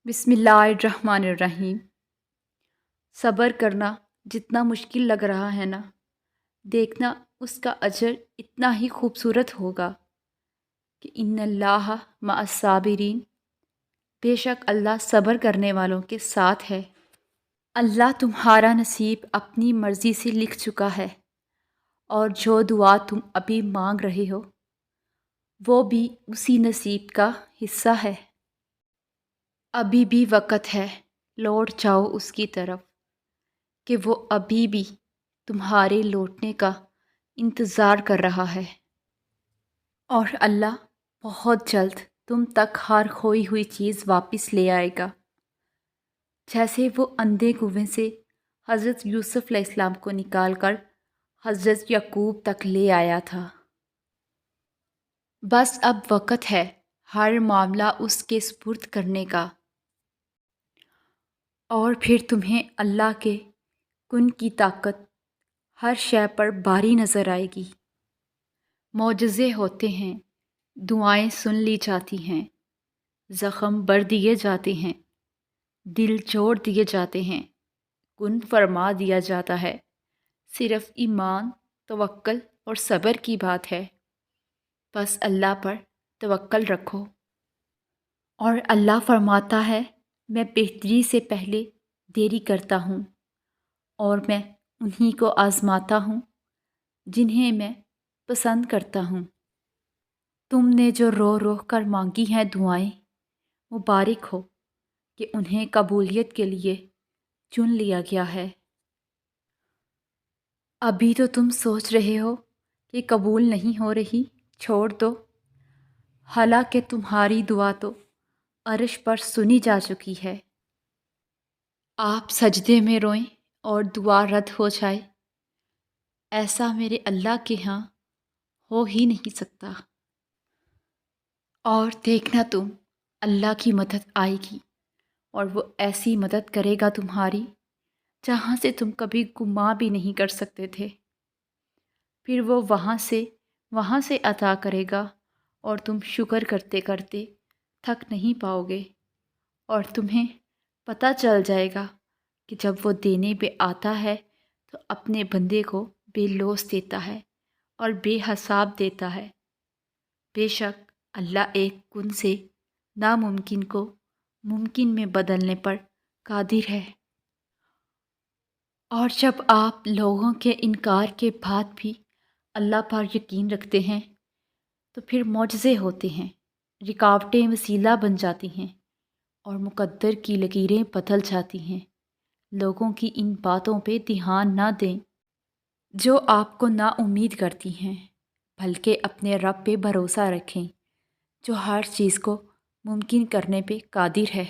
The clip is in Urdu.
بسم اللہ الرحمن الرحیم۔ صبر کرنا جتنا مشکل لگ رہا ہے نا، دیکھنا اس کا اجر اتنا ہی خوبصورت ہوگا کہ ان اللہ مع الصابرین، بے شک اللہ صبر کرنے والوں کے ساتھ ہے۔ اللہ تمہارا نصیب اپنی مرضی سے لکھ چکا ہے، اور جو دعا تم ابھی مانگ رہے ہو وہ بھی اسی نصیب کا حصہ ہے۔ ابھی بھی وقت ہے، لوٹ جاؤ اس کی طرف کہ وہ ابھی بھی تمہارے لوٹنے کا انتظار کر رہا ہے، اور اللہ بہت جلد تم تک ہر کھوئی ہوئی چیز واپس لے آئے گا، جیسے وہ اندھے کنویں سے حضرت یوسف علیہ السلام کو نکال کر حضرت یعقوب تک لے آیا تھا۔ بس اب وقت ہے ہر معاملہ اس کے سپرد کرنے کا، اور پھر تمہیں اللہ کے کن کی طاقت ہر شے پر باری نظر آئے گی۔ معجزے ہوتے ہیں، دعائیں سن لی جاتی ہیں، زخم بر دیے جاتے ہیں، دل جوڑ دیے جاتے ہیں، کن فرما دیا جاتا ہے۔ صرف ایمان، توکل اور صبر کی بات ہے۔ بس اللہ پر توکل رکھو، اور اللہ فرماتا ہے میں بہتری سے پہلے دیری کرتا ہوں، اور میں انہی کو آزماتا ہوں جنہیں میں پسند کرتا ہوں۔ تم نے جو رو رو کر مانگی ہیں دعائیں، مبارک ہو کہ انہیں قبولیت کے لیے چن لیا گیا ہے۔ ابھی تو تم سوچ رہے ہو کہ قبول نہیں ہو رہی، چھوڑ دو، حالانکہ تمہاری دعا تو عرش پر سنی جا چکی ہے۔ آپ سجدے میں روئیں اور دعا رد ہو جائے، ایسا میرے اللہ کے ہاں ہو ہی نہیں سکتا۔ اور دیکھنا تم، اللہ کی مدد آئے گی، اور وہ ایسی مدد کرے گا تمہاری جہاں سے تم کبھی گمان بھی نہیں کر سکتے تھے۔ پھر وہ وہاں سے عطا کرے گا، اور تم شکر کرتے کرتے تھک نہیں پاؤ گے، اور تمہیں پتہ چل جائے گا کہ جب وہ دینے پہ آتا ہے تو اپنے بندے کو بے لوث دیتا ہے اور بے حساب دیتا ہے۔ بے شک اللہ ایک کن سے ناممکن کو ممکن میں بدلنے پر قادر ہے۔ اور جب آپ لوگوں کے انکار کے بعد بھی اللہ پر یقین رکھتے ہیں تو پھر معجزے ہوتے ہیں، رکاوٹیں وسیلہ بن جاتی ہیں، اور مقدر کی لکیریں بدل جاتی ہیں۔ لوگوں کی ان باتوں پہ دھیان نہ دیں جو آپ کو نا امید کرتی ہیں، بلکہ اپنے رب پہ بھروسہ رکھیں جو ہر چیز کو ممکن کرنے پہ قادر ہے۔